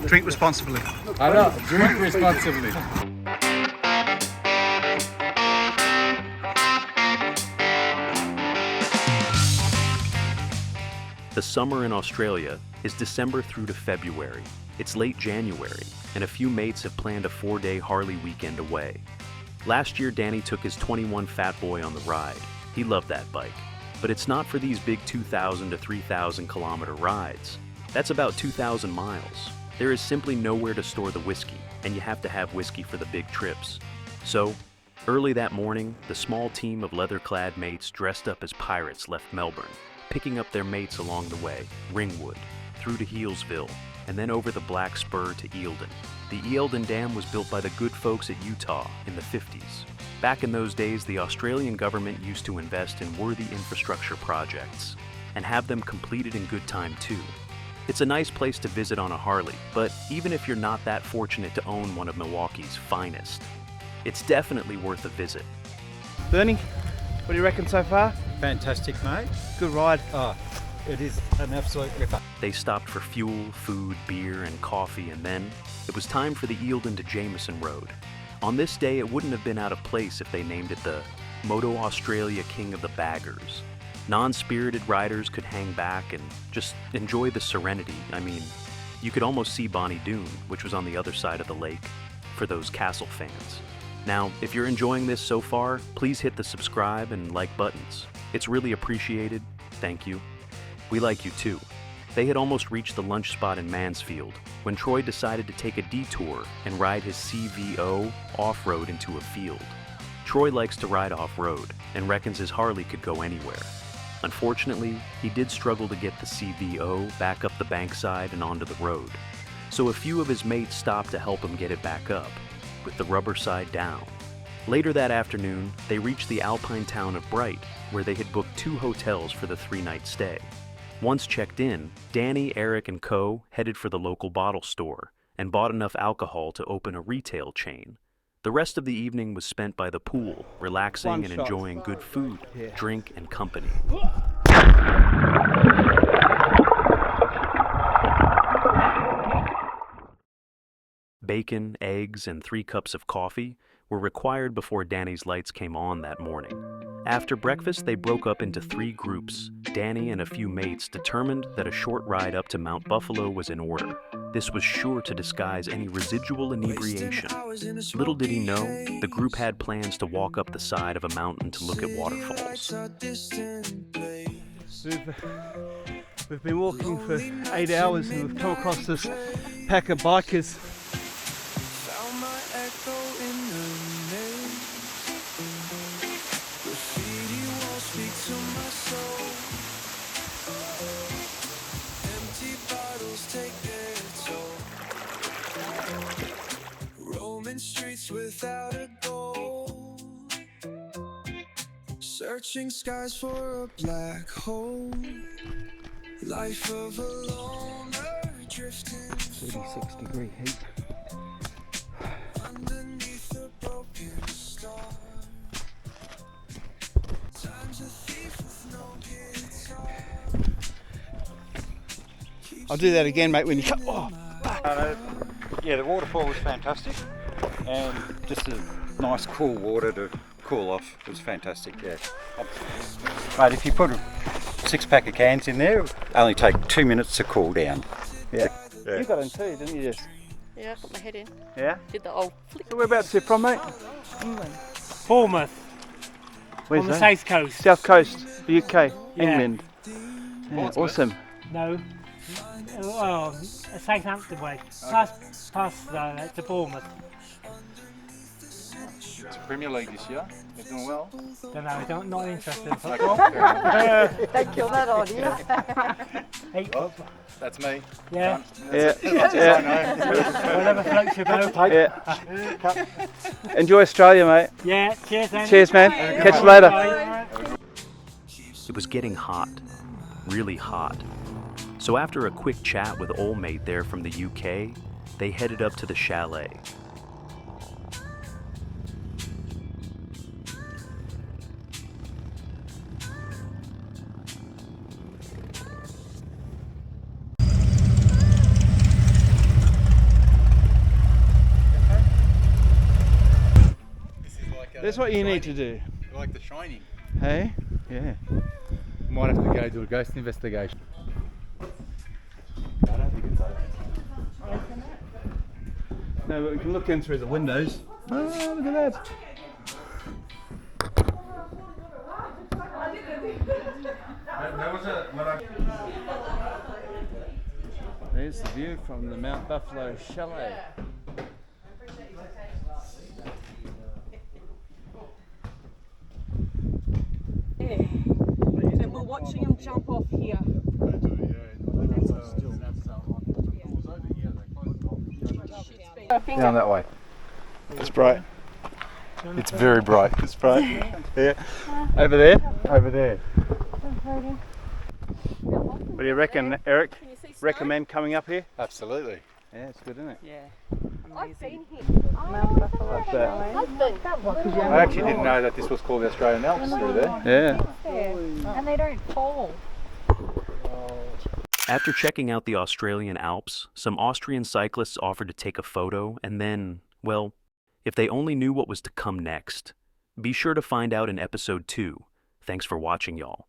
Drink responsibly. I know, drink responsibly. The summer in Australia is December through to February. It's late January, and a few mates have planned a 4-day Harley weekend away. Last year, Danny took his 21 Fat Boy on the ride. He loved that bike. But it's not for these big 2,000 to 3,000 kilometer rides. That's about 2,000 miles. There is simply nowhere to store the whiskey, and you have to have whiskey for the big trips. So, early that morning, the small team of leather-clad mates dressed up as pirates left Melbourne, picking up their mates along the way, Ringwood, through to Healesville, and then over the Black Spur to Eildon. The Eildon Dam was built by the good folks at Utah in the 50s. Back in those days, the Australian government used to invest in worthy infrastructure projects and have them completed in good time too. It's a nice place to visit on a Harley, but even if you're not that fortunate to own one of Milwaukee's finest, it's definitely worth a visit. Bernie, what do you reckon so far? Fantastic, mate. Good ride. Oh, it is an absolute ripper. They stopped for fuel, food, beer, and coffee, and then it was time for the Eildon to Jameson Road. On this day, it wouldn't have been out of place if they named it the Moto Australia King of the Baggers. Non-spirited riders could hang back and just enjoy the serenity. I mean, you could almost see Bonnie Doon, which was on the other side of the lake, for those Castle fans. Now, if you're enjoying this so far, please hit the subscribe and like buttons. It's really appreciated. Thank you. We like you too. They had almost reached the lunch spot in Mansfield when Troy decided to take a detour and ride his CVO off-road into a field. Troy likes to ride off-road and reckons his Harley could go anywhere. Unfortunately, he did struggle to get the CVO back up the bankside and onto the road, so a few of his mates stopped to help him get it back up, with the rubber side down. Later that afternoon, they reached the Alpine town of Bright, where they had booked 2 hotels for the 3-night stay. Once checked in, Danny, Eric, and co. headed for the local bottle store and bought enough alcohol to open a retail chain. The rest of the evening was spent by the pool, relaxing and enjoying good food, drink, and company. Bacon, eggs, and 3 cups of coffee were required before Danny's lights came on that morning. After breakfast, they broke up into 3 groups. Danny and a few mates determined that a short ride up to Mount Buffalo was in order. This was sure to disguise any residual inebriation. Little did he know, the group had plans to walk up the side of a mountain to look at waterfalls. We've been walking for 8 hours and we've come across this pack of bikers. Streets without a goal, searching skies for a black hole, life of a loner drifting 36-degree heat. underneath a broken star. Time's a thief with no guitar. I'll do that again, mate, when you come. Oh, Yeah, the waterfall was fantastic, and just a nice cool water to cool off. It was fantastic, yeah. Mate, if you put a 6-pack of cans in there, it'll only take 2 minutes to cool down. Yeah. you got in too, didn't you? Yeah, I got my head in. Yeah? Did the old flick. So whereabouts are you from, mate? England. Bournemouth, Where's on the that? south coast. South Coast, the UK, Yeah. England. Yeah, awesome. No. Southampton way. Past to Bournemouth. It's Premier League this year. They're doing well. Not interested in football. Okay. They kill that on you. Hate Well, football. that's me. Yeah. Yeah. Whatever floats your boat. Yeah. Enjoy Australia, mate. Yeah, cheers then. Cheers, man. Catch you later. Bye. It was getting hot, really hot. So after a quick chat with old mate there from the UK, they headed up to the chalet. That's what you need to do. Like The Shining. Hey? Yeah. Might have to go do a ghost investigation. I don't think it's open. No, but we can look in through the windows. Oh, look at that. There's the view from the Mount Buffalo Chalet. And we're watching him jump off here. Down that way. It's bright. It's very bright. It's bright. Yeah. Over there? Over there. What do you reckon, Eric? Recommend coming up here? Absolutely. Yeah, it's good, isn't it? Yeah. I've been here. Like that. I actually didn't know that this was called the Australian Alps through there. Yeah. And they don't fall. After checking out the Australian Alps, some Austrian cyclists offered to take a photo and then, well, if they only knew what was to come next. Be sure to find out in episode 2. Thanks for watching, y'all.